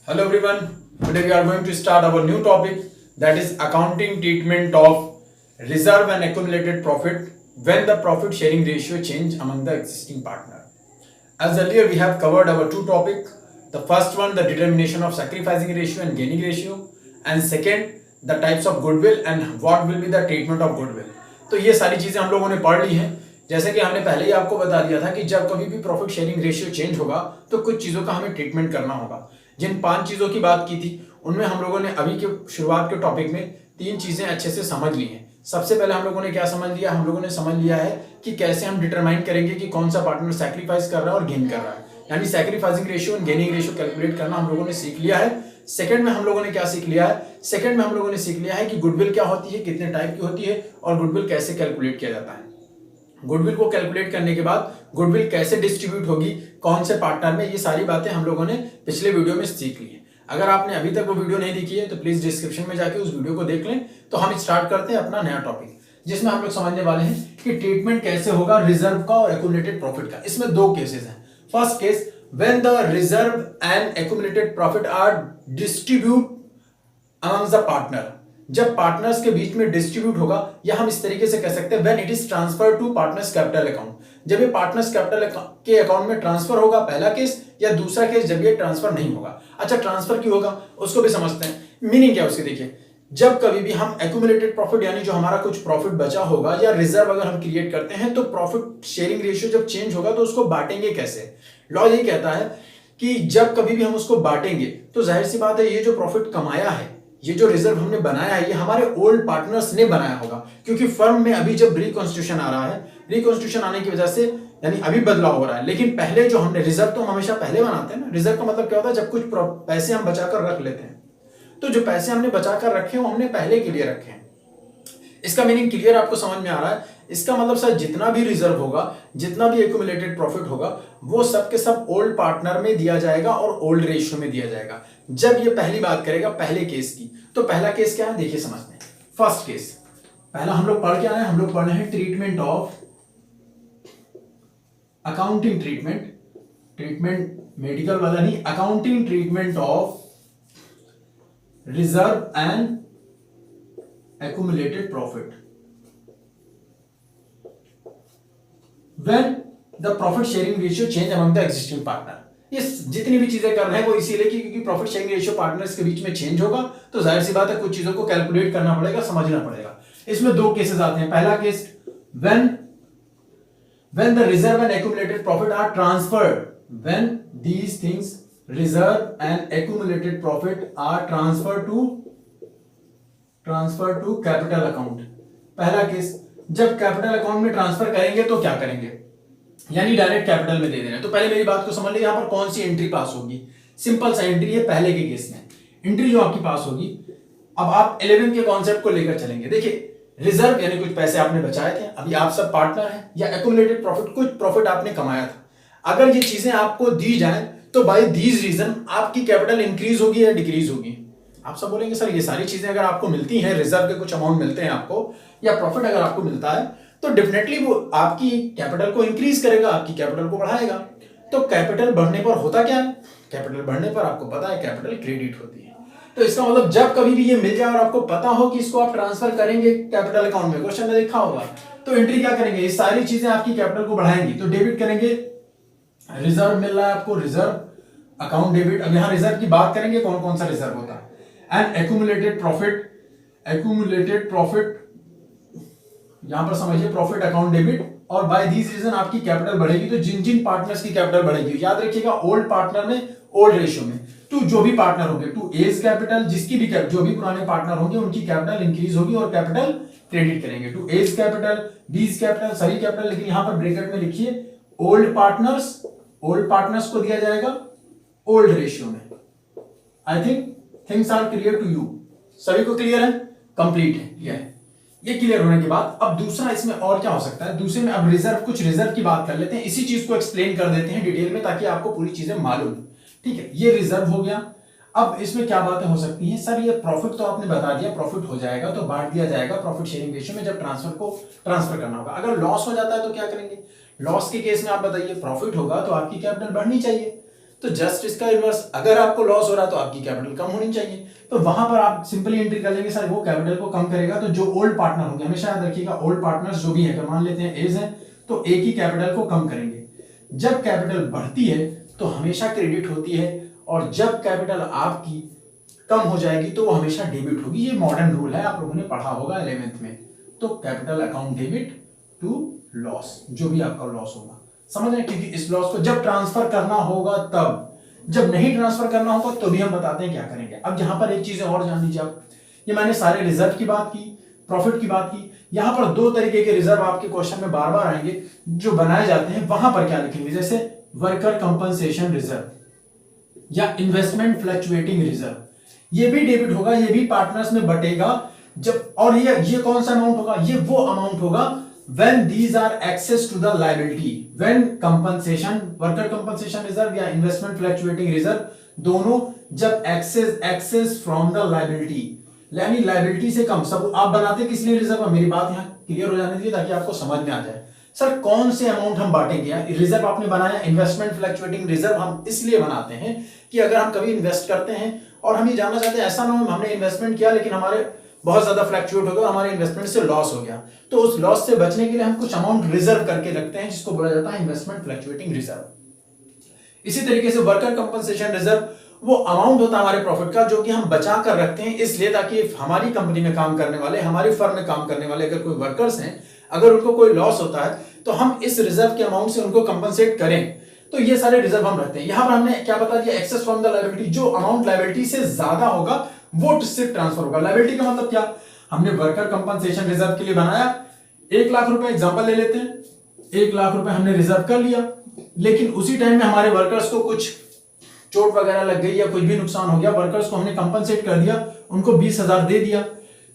Hello everyone. Today we are going to start our new topic, that is accounting treatment of reserve and accumulated profit when the profit sharing ratio change among the existing partner. As earlier we have covered our two topics. The first one, the determination of sacrificing ratio and gaining ratio, and second, the types of goodwill and what will be the treatment of goodwill. तो ये सारी चीजें हम लोगों ने पढ़ ली हैं. जैसे कि हमने पहले ही आपको बता दिया था कि जब कभी भी प्रॉफिट शेयरिंग रेशियो चेंज होगा तो कुछ चीजों का हमें ट्रीटमेंट करना होगा. जिन 5 चीजों की बात की थी उनमें हम लोगों ने अभी के शुरुआत के टॉपिक में 3 चीजें अच्छे से समझ ली हैं. सबसे पहले हम लोगों ने क्या समझ लिया? हम लोगों ने समझ लिया है कि कैसे हम डिटरमाइन करेंगे कि कौन सा पार्टनर सैक्रिफाइस कर रहा है और गेन कर रहा है, यानी सैक्रिफाइसिंग रेशियो और गेनिंग रेशियो कैलकुलेट करना हम लोगों ने सीख लिया है. सेकंड में हम लोगों ने क्या सीख लिया है? सेकंड में हम लोगों ने सीख लिया है कि गुडविल क्या होती है, कितने टाइप की होती है और गुडविल कैसे कैलकुलेट किया जाता है. गुडविल को कैलकुलेट करने के बाद गुडविल कैसे डिस्ट्रीब्यूट होगी, कौन से पार्टनर में, ये सारी बातें हम लोगों ने पिछले वीडियो में सीख ली है. अगर आपने अभी तक वो वीडियो नहीं देखी है तो प्लीज डिस्क्रिप्शन में जाके उस वीडियो को देख लें. तो हम स्टार्ट करते हैं अपना नया टॉपिक, जिसमें हम लोग समझने वाले हैं कि ट्रीटमेंट कैसे होगा रिजर्व का और एक्यूमुलेटेड प्रॉफिट का. इसमें 2 केसेस हैं. First case, when the reserve and accumulated profit are distribute among the partner. जब पार्टनर्स के बीच में डिस्ट्रीब्यूट होगा, या हम इस तरीके से कह सकते हैं when it is transfer to partners capital account. जब ये पार्टनर्स कैपिटल के अकाउंट में ट्रांसफर होगा, पहला केस. या दूसरा केस जब ये ट्रांसफर नहीं होगा. अच्छा, ट्रांसफर क्यों होगा उसको भी समझते हैं. मीनिंग क्या है उसकी देखिए. जब कभी भी हम एक्यूमुलेटेड प्रॉफिट यानी जो हमारा कुछ प्रॉफिट बचा होगा या रिजर्व अगर हम क्रिएट करते हैं तो प्रॉफिट शेयरिंग रेशियो जब चेंज होगा तो उसको बांटेंगे कैसे. लॉ यही कहता है कि जब कभी भी हम उसको बांटेंगे तो जाहिर सी बात है ये जो प्रॉफिट कमाया है, ये जो रिजर्व हमने बनाया है, ये हमारे ओल्ड पार्टनर्स ने बनाया होगा. क्योंकि फर्म में अभी जब रिकॉन्स्टिट्यूशन आ रहा है, रिकॉन्स्टिट्यूशन आने की वजह से यानी अभी बदलाव हो रहा है. लेकिन पहले जो हमने रिजर्व तो हम हमेशा पहले बनाते हैं ना. रिजर्व का मतलब क्या होता है? जब कुछ पैसे हम बचाकर रख लेते हैं, तो जो पैसे हमने बचाकर रखे हैं वो हमने पहले के लिए रखे हैं. इसका मीनिंग क्लियर आपको समझ में आ रहा है? इसका मतलब सर जितना भी रिजर्व होगा, जितना भी एक्यूमुलेटेड प्रॉफिट होगा, वो सब के सब ओल्ड पार्टनर में दिया जाएगा और ओल्ड रेशियो में दिया जाएगा. जब ये पहली बात करेगा पहले केस की, तो पहला केस क्या है देखिए समझते हैं. फर्स्ट केस, पहला हम लोग पढ़ के आए हैं, हम लोग पढ़ रहे हैं treatment of accounting treatment. Treatment medical वाला नहीं, accounting treatment of reserve and accumulated profit when the profit sharing ratio change among the existing partner. ये जितनी भी चीजें कर रहे हैं वो इसीलिए क्योंकि प्रॉफिट शेयरिंग रेशियो पार्टनर्स के बीच में चेंज होगा, तो जाहिर सी बात है कुछ चीजों को कैलकुलेट करना पड़ेगा, समझना पड़ेगा. इसमें 2 केसेस आते हैं. पहला case, when the reserve and accumulated profit are transferred, when these things reserve and accumulated profit are transferred to capital account. पहला केस, जब कैपिटल अकाउंट में ट्रांसफर करेंगे तो क्या करेंगे, यानी डायरेक्ट कैपिटल में दे देना. तो पहले मेरी बात को समझ लीजिए, यहां पर कौन सी एंट्री पास होगी. सिंपल सा एंट्री है पहले के केस में. एंट्री जो आपकी पास होगी, अब आप 11 के कॉन्सेप्ट को लेकर चलेंगे. देखिए, रिजर्व यानी कुछ पैसे आपने बचाए थे, अभी आप सब पार्टनर हैं, या एक्यूमुलेटेड प्रॉफिट कुछ प्रॉफिट आपने कमाया था. अगर ये चीजें आपको दी जाए तो बाय दीज रीजन आपकी कैपिटल इंक्रीज होगी या डिक्रीज होगी. आप सब बोलेंगे सर ये सारी चीजें अगर आपको मिलती हैं, रिजर्व के कुछ अमाउंट मिलते हैं आपको, या प्रॉफिट अगर आपको मिलता है, तो डेफिनेटली वो आपकी कैपिटल को इंक्रीज करेगा, आपकी कैपिटल को बढ़ाएगा. तो कैपिटल बढ़ने पर होता क्या है? कैपिटल बढ़ने पर आपको पता है कैपिटल क्रेडिट होती है. तो इसका मतलब जब कभी भी ये मिल जाए और आपको पता हो कि इसको आप ट्रांसफर करेंगे कैपिटल अकाउंट में, क्वेश्चन में लिखा होगा, तो एंट्री क्या करेंगे, ये सारी चीजें आपकी कैपिटल को बढ़ाएंगी. तो डेबिट करेंगे, रिजर्व मिल रहा है आपको, रिजर्व अकाउंट डेबिट. अब यहां रिजर्व की बात करेंगे, कौन कौन सा रिजर्व होता है. एंड एक्यूमुलेटेड प्रॉफिट यहां पर समझिए प्रॉफिट अकाउंट डेबिट. और बाय दिस रीजन आपकी कैपिटल बढ़ेगी. तो जिन जिन पार्टनर्स की कैपिटल बढ़ेगी, याद रखिएगा ओल्ड पार्टनर में ओल्ड रेशियो में, तो जो भी पार्टनर होंगे टू एज कैपिटल, जिसकी भी जो भी पुराने पार्टनर होंगे उनकी कैपिटल इंक्रीज होगी और कैपिटल क्रेडिट करेंगे. To A's capital, B's capital, सभी कैपिटल. लेकिन यहां पर ब्रैकेट में लिखिए ओल्ड पार्टनर्स को दिया जाएगा ओल्ड रेशियो में. I think things are clear to you. सभी को क्लियर है, कंप्लीट है. ये क्लियर होने के बाद अब दूसरा इसमें और क्या हो सकता है. दूसरे में अब कुछ रिजर्व की बात कर लेते हैं. इसी चीज को एक्सप्लेन कर देते हैं डिटेल में ताकि आपको पूरी चीजें मालूम. ठीक है, ये रिजर्व हो गया. अब इसमें क्या बातें हो सकती हैं. सर ये प्रॉफिट तो आपने बता दिया, प्रॉफिट हो जाएगा तो बांट दिया जाएगा प्रॉफिट शेयरिंग रेशियो में जब ट्रांसफर करना होगा. अगर लॉस हो जाता है तो क्या करेंगे. लॉस के केस में आप बताइए, प्रॉफिट होगा तो आपकी कैपिटल बढ़नी चाहिए. तो जस्ट इसका इनवर्स, अगर आपको लॉस हो रहा है तो आपकी कैपिटल कम होनी चाहिए, तो वहां पर आप सिंपली एंट्री कर लेंगे सर वो कैपिटल को कम करेगा। तो जो ओल्ड पार्टनर होंगे, हमेशा याद रखिएगा ओल्ड पार्टनर्स जो भी है, मान लेते हैं एज है तो ए की कैपिटल को कम करेंगे। जब कैपिटल बढ़ती है तो हमेशा क्रेडिट होती है, और जब कैपिटल आपकी कम हो जाएगी तो वो हमेशा डेबिट होगी। ये मॉडर्न रूल है, आप लोगों ने पढ़ा होगा 11th में। तो capital account debit to loss, जो भी आपका लॉस होगा, समझ रहे हैं, क्योंकि इस लॉस को जब ट्रांसफर करना होगा तब, जब नहीं ट्रांसफर करना होगा तो भी हम बताते हैं क्या करेंगे। अब यहां पर एक चीज और जान लीजिए आप, ये मैंने सारे रिजर्व की बात की, प्रॉफिट की बात की, यहां पर दो तरीके के रिजर्व आपके क्वेश्चन में बार बार आएंगे जो बनाए जाते हैं, वहां पर क्या लिखेंगे, जैसे वर्कर कंपनसेशन रिजर्व या इन्वेस्टमेंट फ्लक्चुएटिंग रिजर्व, ये भी डेबिट होगा, ये भी पार्टनर्स में बटेगा जब, और ये कौन सा अमाउंट होगा, ये वो अमाउंट होगा when these are access to the liability, when compensation, worker compensation reserve या investment fluctuating reserve, दोनों जब access from the liability, यानी liability से कम, सब आप बनाते किस लिए रिजर्व, मेरी बात यहाँ क्लियर हो जाने दीजिए ताकि आपको समझ में आ जाए। सर कौन से अमाउंट हम बांटेंगे, रिजर्व आपने बनाया इन्वेस्टमेंट फ्लक्चुएटिंग रिजर्व हम इसलिए बनाते हैं कि अगर हम कभी इन्वेस्ट करते हैं और हम ये जानना चाहते हैं, ऐसा ना हो हमने इन्वेस्टमेंट किया लेकिन हमारे बहुत ज्यादा फ्लक्चुएट हो गया, हमारे इन्वेस्टमेंट से लॉस हो गया, तो उस लॉस से बचने के लिए हम कुछ अमाउंट रिजर्व करके रखते हैं, जिसको बोला जाता है इन्वेस्टमेंट फ्लक्चुएटिंग रिजर्व। इसी तरीके से वर्कर कंपनसेशन रिजर्व वो अमाउंट होता है हमारे प्रॉफिट का जो कि हम बचा कर रखते हैं, इसलिए ताकि हमारी कंपनी में काम करने वाले, हमारी फर्म में काम करने वाले अगर कोई वर्कर्स हैं, अगर उनको कोई लॉस होता है तो हम इस रिजर्व के अमाउंट से उनको कंपनसेट करें। तो ये सारे रिजर्व हम रखते हैं। यहां पर हमने क्या बता दिया, एक्सेस फ्रॉम द लायबिलिटी, जो अमाउंट लायबिलिटी से ज्यादा होगा वो सिर्फ ट्रांसफर होगा। लायबिलिटी का मतलब क्या, हमने वर्कर कंपनसेशन रिजर्व के लिए बनाया 1 लाख रुपए, एग्जांपल ले लेते हैं, 1 लाख रुपए हमने रिजर्व कर लिया, लेकिन उसी टाइम में हमारे वर्कर्स को कुछ चोट वगैरह लग गई या कुछ भी नुकसान हो गया, वर्कर्स को हमने कंपनसेट कर दिया, उनको 20,000 दे दिया,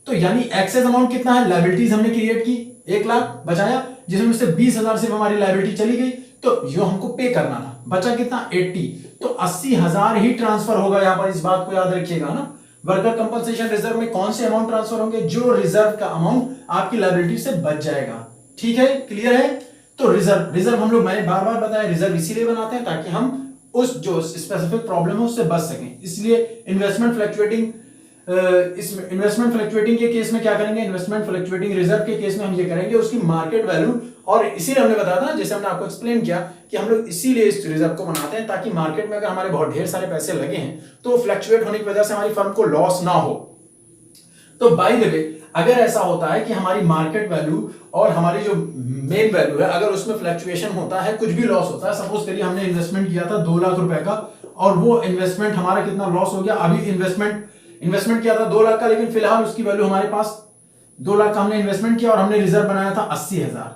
तो यानी एक्सेस अमाउंट कितना है, लायबिलिटीज हमने क्रिएट की 1 लाख बचाया, जिसमें से 20,000 सिर्फ हमारी लायबिलिटी चली गई, तो यो हमको पे करना था, बचा कितना 80, तो 80,000 ही ट्रांसफर होगा। यहां पर इस बात को याद रखिएगा ना, वर्कर कंपनसेशन रिजर्व में कौन से अमाउंट ट्रांसफर होंगे, जो रिजर्व का अमाउंट आपकी लायबिलिटी से बच जाएगा। ठीक है, क्लियर है। तो रिजर्व हम लोग, मैंने बार बार बताया, रिजर्व इसीलिए बनाते हैं ताकि हम उस जो स्पेसिफिक प्रॉब्लम है उससे बच सकें। इसलिए इन्वेस्टमेंट फ्लक्चुएटिंग के केस में क्या करेंगे, इन्वेस्टमेंट फ्लक्चुएटिंग रिजर्व के केस में हम ये करेंगे उसकी मार्केट वैल्यू, और इसीलिए हमने बताया था, जैसे हमने आपको एक्सप्लेन किया कि हम लोग इसीलिए इस रिजर्व को बनाते हैं ताकि मार्केट में अगर हमारे बहुत ढेर सारे पैसे लगे हैं तो फ्लक्चुएट होने की वजह से हमारी फर्म को लॉस ना हो। तो बाय द वे, अगर ऐसा होता है कि हमारी मार्केट वैल्यू और हमारी जो मेन वैल्यू है, अगर उसमें फ्लक्चुएशन होता है, कुछ भी लॉस होता है, सपोज करिए हमने इन्वेस्टमेंट किया था 2 लाख रुपए का और वो इन्वेस्टमेंट हमारा कितना लॉस हो गया, अभी इन्वेस्टमेंट किया था 2 लाख का, लेकिन फिलहाल उसकी वैल्यू हमारे पास 2 लाख का हमने इन्वेस्टमेंट किया और हमने रिजर्व बनाया था 80,000,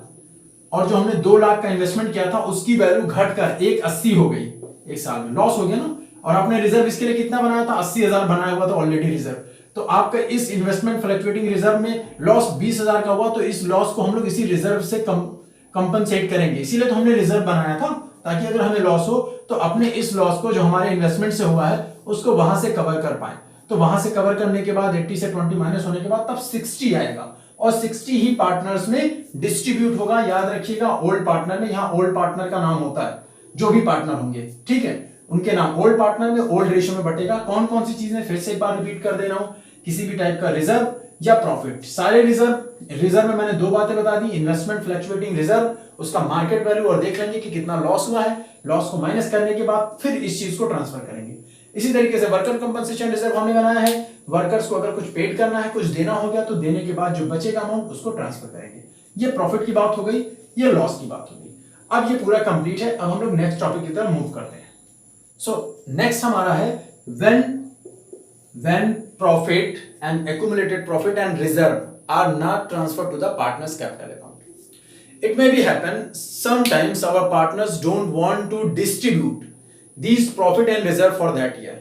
और जो हमने 2 लाख का इन्वेस्टमेंट किया था उसकी वैल्यू घटकर 180 हो गई, एक साल में लॉस हो गया ना, और आपने रिजर्व इसके लिए कितना बनाया था, 80,000 बनाया हुआ था ऑलरेडी रिजर्व, तो आपका इस इन्वेस्टमेंट फ्लक्चुएटिंग रिजर्व में लॉस 20,000 का हुआ, तो इस लॉस को हम लोग इसी रिजर्व से कंपनसेट करेंगे। इसीलिए तो हमने रिजर्व बनाया था ताकि अगर हमें लॉस हो तो अपने इस लॉस को जो हमारे इन्वेस्टमेंट से हुआ है उसको वहां से कवर कर पाए। तो वहां से कवर करने के बाद 80 से 20 माइनस होने के बाद तब 60 आएगा, और 60 ही पार्टनर्स में डिस्ट्रीब्यूट होगा। याद रखिएगा, ओल्ड पार्टनर में, यहां ओल्ड पार्टनर का नाम होता है, जो भी पार्टनर होंगे, ठीक है, उनके नाम ओल्ड पार्टनर में ओल्ड रेशियो में बटेगा। कौन कौन सी चीजें, फिर से एक बार रिपीट कर दे रहा हूं, किसी भी टाइप का रिजर्व या प्रॉफिट, सारे रिजर्व में मैंने 2 बातें बता दी, इन्वेस्टमेंट फ्लक्चुएटिंग रिजर्व, उसका मार्केट वैल्यू और देख लेंगे कि कितना लॉस हुआ है, लॉस को माइनस करने के बाद फिर इस चीज को ट्रांसफर करेंगे। इसी तरीके से वर्कर कंपनसेशन रिजर्व हमने बनाया है, वर्कर्स को अगर कुछ पेड करना है, कुछ देना हो गया, तो देने के बाद जो बचेगा अमाउंट उसको ट्रांसफर करेंगे। ये प्रॉफिट की बात हो गई, ये लॉस की बात हो गई। अब ये पूरा कंप्लीट है, अब हम लोग नेक्स्ट टॉपिक की तरफ मूव करते हैं। सो नेक्स्ट हमारा है when profit and accumulated profit and reserve are not transferred to the partner's capital account. It may be happen sometimes our partners don't want to distribute these profit and reserve for that year.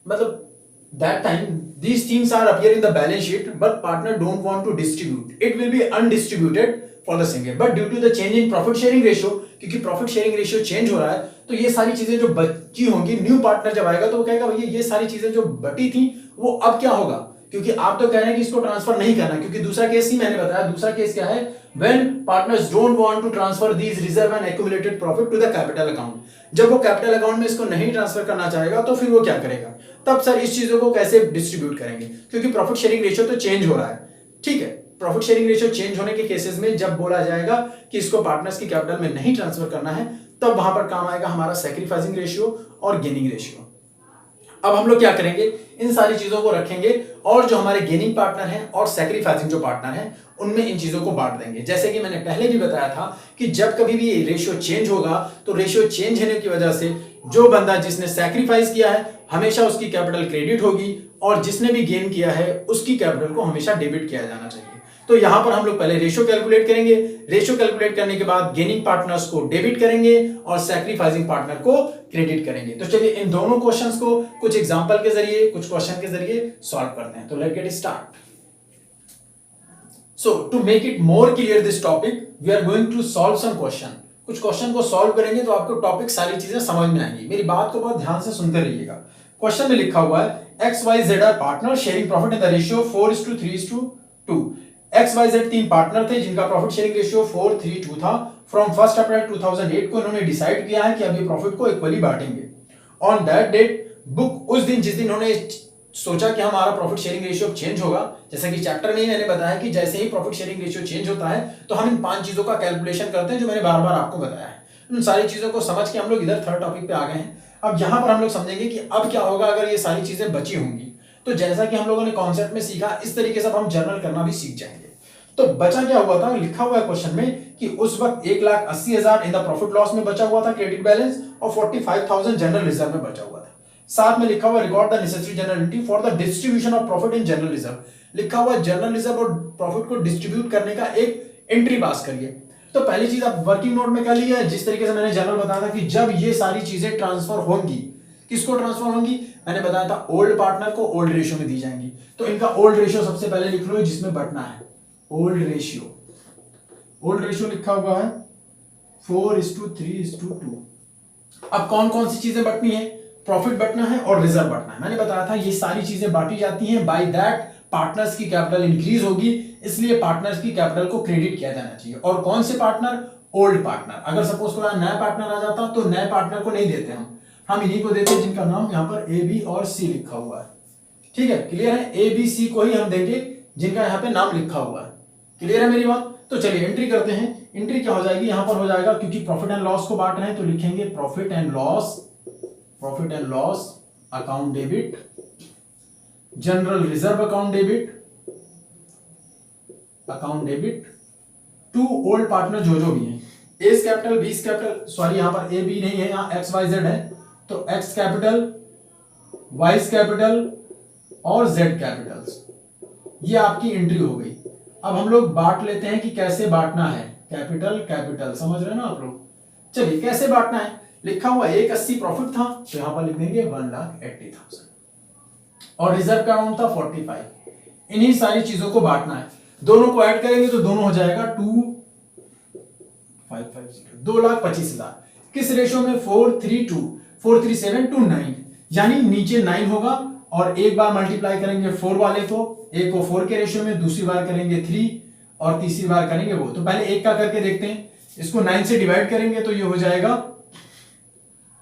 मतलब that time these things are appear in the balance sheet but partner don't want to distribute. It will be undistributed for the same year. But due to the change in profit sharing ratio, क्योंकि profit sharing ratio change हो रहा है, तो ये सारी चीजें जो बची होंगी, न्यू पार्टनर जब आएगा तो वो कहेगा भैया ये सारी चीजें जो बटी थी वो अब क्या होगा, क्योंकि आप तो कह रहे हैं कि इसको ट्रांसफर नहीं करना, क्योंकि दूसरा केस ही मैंने बताया। दूसरा केस क्या है, when partners don't want to transfer these reserve and accumulated profit to the capital account. जब वो कैपिटल अकाउंट में इसको नहीं ट्रांसफर करना चाहेगा तो फिर वो क्या करेगा, तब सर इस चीजों को कैसे डिस्ट्रीब्यूट करेंगे, क्योंकि प्रॉफिट शेयरिंग रेशियो तो चेंज हो रहा है। ठीक है, प्रॉफिट शेयरिंग रेशियो चेंज होने के केसेस में जब बोला जाएगा कि इसको पार्टनर्स की कैपिटल में नहीं ट्रांसफर करना है, तब वहां पर काम आएगा हमारा सैक्रिफाइसिंग रेशियो और गेनिंग रेशियो। अब हम लोग क्या करेंगे, इन सारी चीजों को रखेंगे और जो हमारे गेनिंग पार्टनर हैं और सैक्रिफाइसिंग जो पार्टनर हैं उनमें इन चीजों को बांट देंगे। जैसे कि मैंने पहले भी बताया था कि जब कभी भी रेशियो चेंज होगा तो रेशियो चेंज होने की वजह से जो बंदा जिसने सैक्रिफाइस किया है हमेशा उसकी कैपिटल क्रेडिट होगी और जिसने भी गेन किया है उसकी कैपिटल को हमेशा डेबिट किया जाना चाहिए। तो यहां पर हम लोग पहले रेशियो कैलकुलेट करेंगे, रेशियो कैलकुलेट करने के बाद गेनिंग पार्टनर्स को डेबिट करेंगे और सैक्रिफाइसिंग पार्टनर को क्रेडिट करेंगे। तो चलिए इन दोनों क्वेश्चंस को कुछ एग्जांपल के जरिए, कुछ क्वेश्चन के जरिए सॉल्व करते हैं। तो let's get start. So to make it more clear this topic we are going to solve some question. कुछ क्वेश्चन को सॉल्व करेंगे तो आपको टॉपिक सारी चीजें समझ में आएंगी। मेरी बात को बहुत ध्यान से सुनते रहिएगा। क्वेश्चन में लिखा हुआ है XYZ are partner sharing profit in the ratio 4:3:2। XYZ तीन पार्टनर थे जिनका प्रॉफिट शेयरिंग रेशियो 4:3:2 था। फ्रॉम 1 अप्रैल 2008 को इन्होंने डिसाइड किया है कि अब ये प्रॉफिट को इक्वली बांटेंगे। ऑन दैट डेट बुक, उस दिन जिस दिन इन्होंने सोचा कि हमारा प्रॉफिट शेयरिंग रेशियो चेंज होगा, जैसा कि चैप्टर में ही मैंने बताया कि जैसे ही प्रॉफिट शेयरिंग रेशियो चेंज होता है तो हम इन 5 चीजों का कैलकुलेशन करते हैं जो मैंने बार बार आपको बताया है। उन सारी चीजों को समझ के हम लोग इधर थर्ड टॉपिक पे आ गए हैं। अब यहां पर हम लोग समझेंगे कि अब क्या होगा अगर ये सारी चीजें बची होंगी। तो जैसा कि हम लोगों ने कॉन्सेप्ट में सीखा, इस तरीके से हम जर्नल करना भी सीख जाएंगे। तो बचा क्या हुआ था, लिखा हुआ है क्वेश्चन में कि उस वक्त 1,80,000 इन द प्रॉफिट लॉस में बचा हुआ था क्रेडिट बैलेंस और 45,000 जनरल रिजर्व में बचा हुआ था। साथ में लिखा हुआ record the necessary general entry for the distribution of profit in general reserve. लिखा हुआ जनरल रिजर्व और प्रॉफिट को डिस्ट्रीब्यूट करने का एक एंट्री पास करिए। तो पहली चीज आप वर्किंग नोट में कर लिया, जिस तरीके से मैंने जनरल बताया था कि जब ये सारी चीजें ट्रांसफर होंगी, किसको ट्रांसफर होंगी, मैंने बताया था ओल्ड पार्टनर को ओल्ड रेशियो में दी जाएंगी। तो इनका ओल्ड रेशियो सबसे पहले लिख लो जिसमें बटना है ओल्ड रेशियो। ओल्ड रेशियो लिखा हुआ है 4:3:2। अब कौन कौन सी चीजें बटनी है, प्रॉफिट बटना है और रिजर्व बटना है। मैंने बताया था ये सारी चीजें बांटी जाती हैं, बाय दैट पार्टनर्स की कैपिटल इंक्रीज होगी, इसलिए पार्टनर्स की कैपिटल को क्रेडिट किया जाना चाहिए। और कौन से पार्टनर, ओल्ड पार्टनर। अगर सपोज कोई नया पार्टनर आ जाता तो नए पार्टनर को नहीं देते हम इन्हीं को देते हैं जिनका नाम यहाँ पर A, B और C लिखा हुआ है। ठीक है, क्लियर है, A, B, C को ही हम देंगे जिनका यहाँ पे नाम लिखा हुआ है। क्लियर है मेरी बात। तो चलिए एंट्री करते हैं। एंट्री क्या हो जाएगी, यहां पर हो जाएगा, क्योंकि प्रॉफिट एंड लॉस को बांट रहे हैं तो लिखेंगे profit and loss account debit, general reserve account debit to old partner जो भी हैं, A's capital, B capital, sorry यहां पर ए बी नहीं है, यहां XYZ है, तो एक्स कैपिटल, वाई कैपिटल और जेड कैपिटल्स। ये आपकी एंट्री हो गई। अब हम लोग बांट लेते हैं कि कैसे बांटना है, कैपिटल समझ रहे हैं ना आप लोग। चलिए कैसे बांटना है, लिखा हुआ 180 प्रॉफिट था तो यहां पर लिख देंगे 1,80,000 और रिजर्व का अमाउंट था 45। इन्हीं सारी चीजों को बांटना है, दोनों को ऐड करेंगे तो दोनों हो जाएगा 2,25,000। किस रेशियो में, 4:3:2, यानी नीचे 9 होगा और एक बार मल्टीप्लाई करेंगे 4 वाले को, एक को 4 के रेशियो में, दूसरी बार करेंगे 3 और तीसरी बार करेंगे वो। तो पहले एक का करके देखते हैं, इसको 9 से डिवाइड करेंगे तो ये हो जाएगा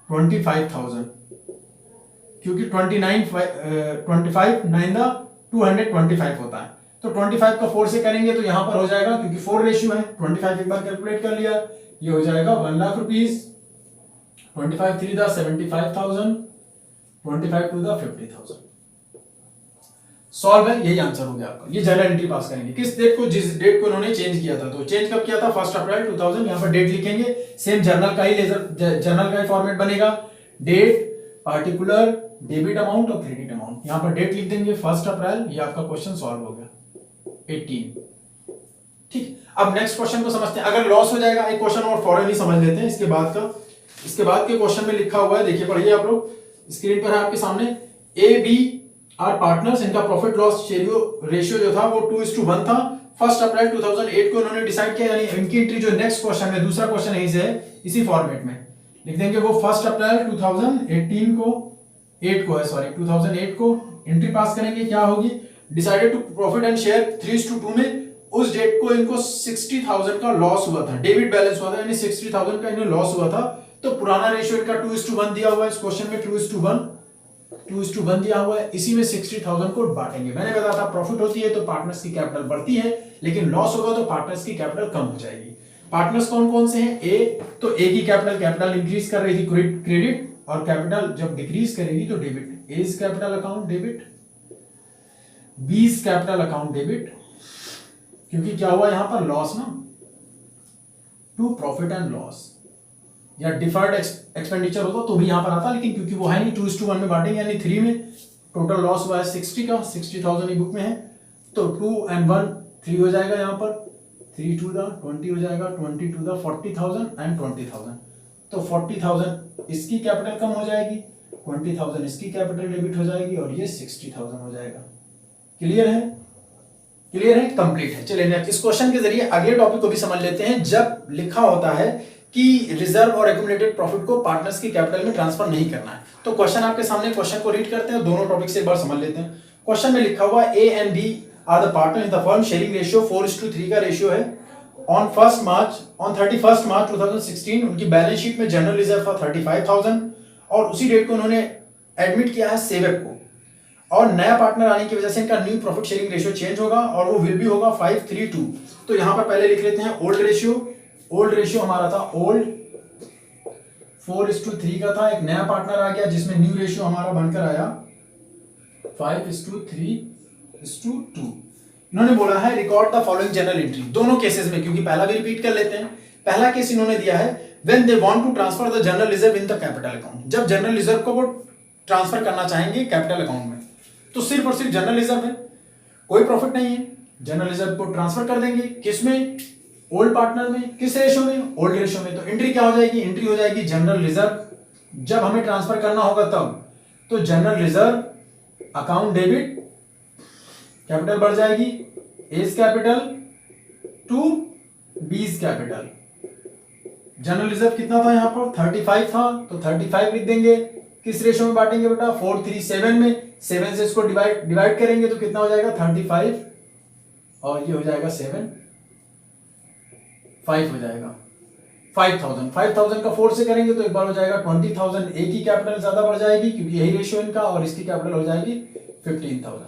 25,000, क्योंकि 25 9 225 होता है। तो 25 का 4 से करेंगे तो यहां पर हो जाएगा, क्योंकि 4 रेशियो है, 25 एक बार कैलकुलेट कर लिया, ये हो जाएगा 1,00,000 रुपीज। 25 3 75,000, 25 2 50,000। सॉल्व है, यही आंसर हो गया आपका। ये जनरल एंट्री पास करेंगे किस डेट को, जिस डेट को इन्होंने चेंज किया था। तो चेंज कब किया था, 1 अप्रैल 2000। यहां पर डेट लिखेंगे, सेम जर्नल का ही फॉर्मेट बनेगा, डेट, पार्टिकुलर, डेबिट अमाउंट और क्रेडिट अमाउंट। यहां पर डेट लिख देंगे 1 अप्रैल। ये आपका क्वेश्चन सॉल्व हो गया 18। ठीक, अब नेक्स्ट क्वेश्चन को समझते हैं। अगर लॉस हो जाएगा, एक क्वेश्चन और फौरन ही समझ लेते हैं इसके बाद के क्वेश्चन में लिखा हुआ है, देखिए पढ़िए आप लोग, स्क्रीन पर है आपके सामने। ए बी आर पार्टनर्स, इनका प्रॉफिट लॉस रेशियो जो था वो 2:1 था। 1 अप्रैल 2008 को इन्होंने डिसाइड किया, यानी इनकी एंट्री जो नेक्स्ट क्वेश्चन है, दूसरा क्वेश्चन यहीं से है, इसी फॉर्मेट में लिख देंगे। वो 1 अप्रैल 2008 को एंट्री पास करेंगे, क्या होगी, decided to profit and share 3:2 में, उस डेट को इनको 60,000 का लॉस हुआ था, डेबिट बैलेंस हुआ था, यानी 60,000 का इन्हें लॉस हुआ था। तो पुराना रेशियो इनका 2:1 दिया हुआ है इस क्वेश्चन में, 2:1 दिया हुआ है, इसी में 60,000 को बांटेंगे। मैंने बताया था प्रॉफिट होती है तो पार्टनर्स की कैपिटल बढ़ती है, लेकिन लॉस होगा तो पार्टनर्स की कैपिटल कम हो जाएगी। पार्टनर्स कौन कौन से हैं? ए, तो ए की कैपिटल इंक्रीज कर रही थी क्रेडिट, और कैपिटल जब डिक्रीज करेगी तो debit. A's capital account debit, B's capital account debit, क्योंकि क्या हुआ यहां पर लॉस ना, टू प्रॉफिट एंड लॉस, या डिफर्ड एक्सपेंडिचर होता तो भी यहां पर आता, लेकिन क्योंकि वो है नहीं 2:1 में बांटेंगे, यानी 3 में टोटल लॉस हुआ है 60 का, 60,000 बुक में है, तो 2 and 1 3 हो जाएगा, यहां पर 3 to the 20 हो जाएगा, 20 to the 40,000 एंड 20,000, तो 40,000 इसकी कैपिटल कम हो जाएगी, 20,000 इसकी कैपिटल डेबिट हो जाएगी, और ये 60,000 हो जाएगा। क्लियर है? क्लियर है, कंप्लीट है। चलिए नेक्स्ट, इस क्वेश्चन के जरिए अगले टॉपिक को भी समझ लेते हैं। जब लिखा होता है कि रिजर्व और एक्यूमुलेटेड प्रॉफिट को पार्टनर्स की कैपिटल में ट्रांसफर नहीं करना है, तो क्वेश्चन आपके सामने, क्वेश्चन को रीड करते हैं, दोनों टॉपिक से एक बार समझ लेते हैं। क्वेश्चन में लिखा हुआ A and B are the partner in the firm, sharing ratio 4:3 का रेशियो है। ऑन 31st मार्च 2016 उनकी बैलेंस शीट में जनरल रिजर्व था 35,000, और उसी डेट को उन्होंने एडमिट किया है सेवक को, और नया पार्टनर आने की वजह से इनका new profit sharing ratio change होगा, और वो विल भी होगा 5:3:2। तो यहां पर पहले लिख लेते हैं ओल्ड रेशियो हमारा था ओल्ड 4:3 का था, एक नया पार्टनर आ गया जिसमें न्यू रेशियो हमारा बनकर आया 5:3:2। इन्होंने बोला है record the following general entry, दोनों केसेस में, क्योंकि पहला भी रिपीट कर लेते हैं। पहला केस इन्होंने दिया है when they want to transfer the general reserve in the capital account, जब जनरल रिजर्व को वो ट्रांसफर करना चाहेंगे कैपिटल अकाउंट में, तो सिर्फ और सिर्फ जनरल रिजर्व है, कोई प्रॉफिट नहीं है, जनरल रिजर्व को ट्रांसफर कर देंगे, किसमें? ओल्ड पार्टनर में। किस रेशियो में? ओल्ड रेशियो में। तो एंट्री क्या हो जाएगी? एंट्री हो जाएगी जनरल रिजर्व, जब हमें ट्रांसफर करना होगा तब, तो general reserve account debit, capital बढ़ जाएगी, A's capital to B's capital. General reserve कितना था यहां पर? 35 था, तो 35 लिख देंगे। किस रेशियो में बांटेंगे बेटा? 4:3:7 में। 7 से इसको डिवाइड करेंगे तो कितना हो जाएगा? 35, और ये हो जाएगा 7, 5 हो जाएगा 5,000 का 4 से करेंगे तो एक बार हो जाएगा 20,000। ए की कैपिटल ज्यादा बढ़ जाएगी क्योंकि यही रेशियो इनका, और इसकी कैपिटल हो जाएगी 15,000।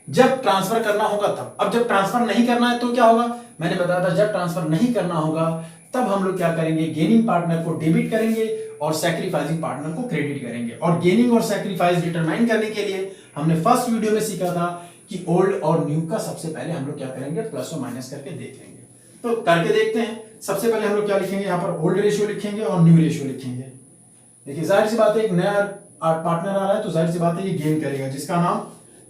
जब ट्रांसफर करना होगा तब। अब जब ट्रांसफर नहीं करना है तो क्या होगा? मैंने बताया था जब ट्रांसफर नहीं करना होगा तब हम लोग क्या करेंगे? गेनिंग पार्टनर को डेबिट करेंगे और सैक्रिफाइसिंग पार्टनर को क्रेडिट करेंगे। और गेनिंग और सैक्रिफाइस डिटरमाइन करने के लिए हमने फर्स्ट वीडियो में सीखा था कि ओल्ड और न्यू का सबसे पहले हम लोग क्या करेंगे? प्लस और माइनस करके देख लेंगे। तो करके देखते हैं। सबसे पहले हम लोग क्या लिखेंगे? यहाँ पर ओल्ड रेशियो लिखेंगे और न्यू रेशियो लिखेंगे। देखिए जाहिर सी बात है, एक नया पार्टनर आ रहा है तो जाहिर सी बात है ये गेन करेगा, जिसका नाम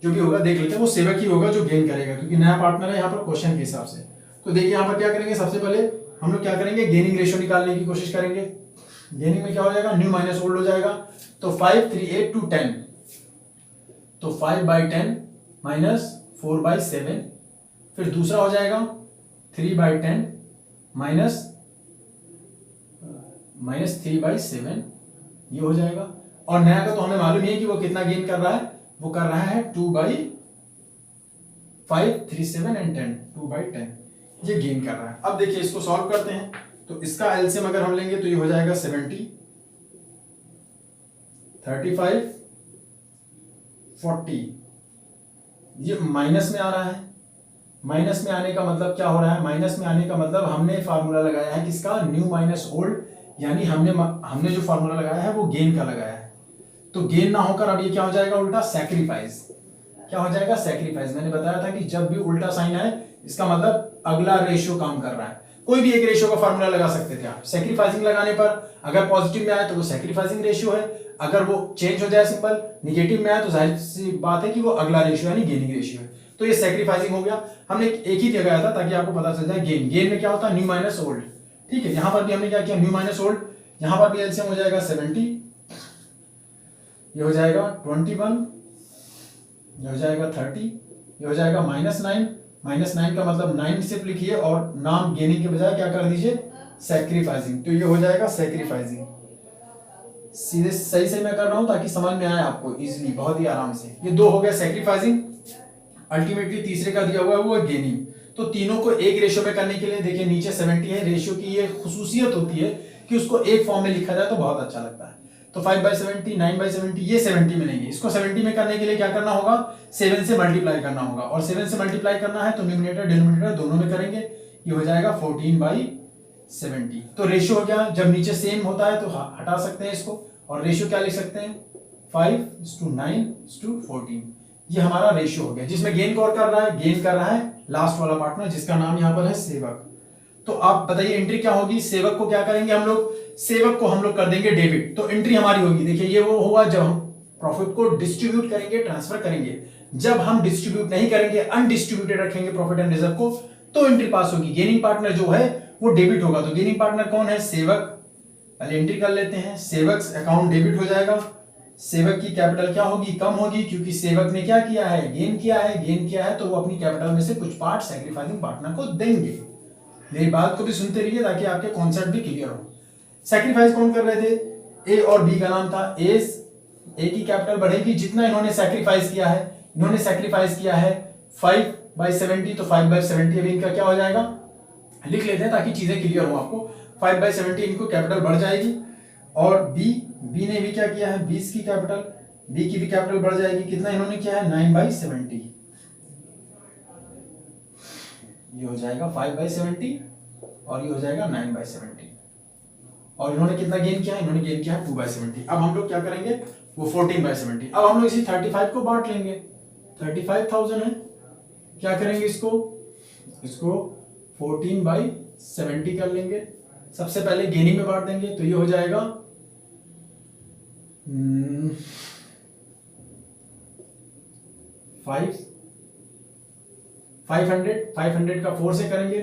जो भी होगा देख लेते हैं, वो सेवक ही होगा जो गेन करेगा, क्योंकि नया पार्टनर है यहाँ पर क्वेश्चन के हिसाब से। तो देखिए यहाँ पर क्या करेंगे? सबसे पहले हम लोग क्या करेंगे? गेनिंग रेशियो निकालने की कोशिश करेंगे। गेनिंग में क्या हो जाएगा? न्यू माइनस ओल्ड हो जाएगा। तो 5, 3, 8 to 10, तो 5/10 माइनस 4/7। फिर दूसरा हो जाएगा 3/10 माइनस 3/7, ये हो जाएगा। और नया का तो हमें मालूम ही है कि वो कितना गेन कर रहा है, वो कर रहा है 2/5, 3, 7 and 10, 2/10 ये गेन कर रहा है। अब देखिए इसको सॉल्व करते हैं, तो इसका एलसीएम अगर हम लेंगे तो ये हो जाएगा 70, 35, 40। ये माइनस में आ रहा है। माइनस में आने का मतलब क्या हो रहा है? माइनस में आने का मतलब हमने फार्मूला लगाया है किसका? न्यू माइनस ओल्ड, यानी हमने जो फार्मूला लगाया है वो गेन का लगाया है। तो गेन ना होकर अब ये क्या हो जाएगा? उल्टा सैक्रिफाइस। क्या हो जाएगा? सैक्रिफाइस। मैंने बताया था कि जब भी उल्टा साइन आए इसका मतलब अगला रेशियो काम कर रहा है। कोई भी एक रेशियो का फार्मूला लगा सकते थे आप। सैक्रिफाइसिंग लगाने पर अगर पॉजिटिव में आए तो वो सैक्रिफाइसिंग रेशियो है, अगर वो चेंज हो जाए सिंपल निगेटिव में आए तो जाहिर सी बात है कि वो अगला रेशियो यानी गेनिंग रेशियो है। तो ये सैक्रिफाइसिंग हो गया। हमने एक ही लगाया था ताकि आपको पता चल जाए गेन। गेन में क्या होता है? New minus old. ठीक है, यहां पर भी हमने क्या किया? New minus old. यहां पर भी एलसीएम हो जाएगा 70, ये हो जाएगा 21, ये हो जाएगा 30, ये हो जाएगा -9। -9 का मतलब 9 सिर्फ लिखिए और नाम गेनिंग के बजाय क्या कर दीजिए? सैक्रिफाइसिंग। तो ये हो जाएगा सैक्रिफाइसिंग। सीधे सही से मैं कर रहा हूं ताकि समझ में आए आपको इजीली, बहुत ही आराम से। ये 2 हो गया सैक्रिफाइसिंग। अल्टीमेटली तीसरे का दिया हुआ है वो है गेनिंग। तो तीनों को एक रेशियो में करने के लिए देखिए नीचे 70 है, रेशियो की ये खुसूसियत होती है कि उसको एक फॉर्म में लिखा जाए तो बहुत अच्छा लगता है। तो 5/70, 9/70 ये 70 मिलेंगे। इसको 70 में करने के लिए क्या करना होगा, 7 से मल्टीप्लाई करना होगा, और 7 से मल्टीप्लाई करना है तो न्यूमरेटर डिनोमिनेटर दोनों में करेंगे, ये हो जाएगा 14/70। तो रेशियो हो गया, जब नीचे सेम होता है तो हटा सकते हैं इसको, और रेशियो क्या लिख सकते हैं 5:9:14। ये हमारा रेशियो हो गया, जिसमें गेन कौन कर रहा है, गेन कर रहा है लास्ट वाला पार्टनर जिसका नाम यहां पर है सेवक। तो आप बताइए एंट्री क्या होगी, सेवक को क्या करेंगे हम लोग, सेवक को हम लोग कर देंगे डेबिट। तो एंट्री हमारी होगी, देखिए ये वो होगा जब हम प्रॉफिट को डिस्ट्रीब्यूट करेंगे, ट्रांसफर करेंगे। जब हम डिस्ट्रीब्यूट नहीं करेंगे, अनडिस्ट्रीब्यूटेड रखेंगे प्रॉफिट एंड रिजर्व को, तो एंट्री पास होगी। गेनिंग पार्टनर जो है वो डेबिट होगा। तो गेनिंग पार्टनर कौन है, सेवक। पहले एंट्री कर लेते हैं, सेवक अकाउंट डेबिट हो जाएगा। सेवक की कैपिटल क्या होगी, कम होगी, क्योंकि सेवक ने क्या किया है, गेन किया है। गेन किया है तो वो अपनी कैपिटल में से कुछ पार्ट सैक्रिफाइसिंग पार्टनर को देंगे। मेरी बात को भी सुनते रहिए ताकि आपके कॉन्सेप्ट भी क्लियर हो। सैक्रिफाइस कौन कर रहे थे, ए और बी का नाम था। ए की कैपिटल बढ़ेगी जितना इन्होंने सैक्रिफाइस किया है। इन्होंने सैक्रिफाइस किया है 5/70, तो 5/70 अभी इनका क्या हो जाएगा, लिख लेते हैं ताकि चीजें क्लियर हो आपको। 5/70 इनको कैपिटल बढ़ जाएगी। और बी ने भी क्या किया है, 20 की कैपिटल, बी की भी कैपिटल बढ़ जाएगी। कितना इन्होंने किया है, 9/70। ये हो जाएगा 5/70 और ये हो जाएगा 9/70। और इन्होंने कितना गेन किया है, इन्होंने गेन किया है 2/70। अब हम लोग क्या करेंगे, वो 14/70। अब हम लोग इसी 35 को बांट लेंगे, 35,000 है, क्या करेंगे इसको 14/70 कर लेंगे। सबसे पहले गेनिंग में बांट देंगे, तो ये हो जाएगा 500 का 4 से करेंगे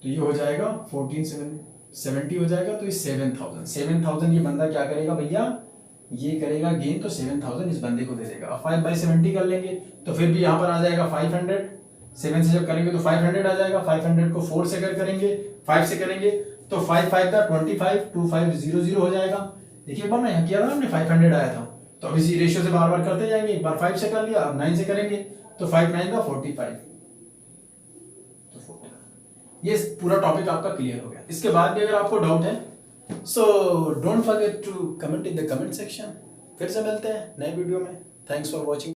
तो ये हो जाएगा 14/70 हो जाएगा। तो ये 7,000 ये बंदा क्या करेगा भैया, ये करेगा गेन, तो 7,000 इस बंदे को दे देगा। अब 5/70 कर लेंगे तो फिर भी यहां पर आ जाएगा 500। 7 से जब करेंगे तो 500 आ जाएगा। 500 को 4 से अगर करेंगे, 5 से करेंगे तो 5×5 = 25, 2500 हो जाएगा। देखिए बार यहाँ किया था हमने 500 आया था, तो अब इसी रेशियो से बार बार करते जाएंगे। एक बार 5 से कर लिया, अब 9 से करेंगे तो 5×9 = 45। तो 40, ये पूरा टॉपिक आपका क्लियर हो गया। इसके बाद भी अगर आपको डाउट है so don't forget to comment in the comment section. फिर से मिलते हैं नए वीडियो में। Thanks for watching.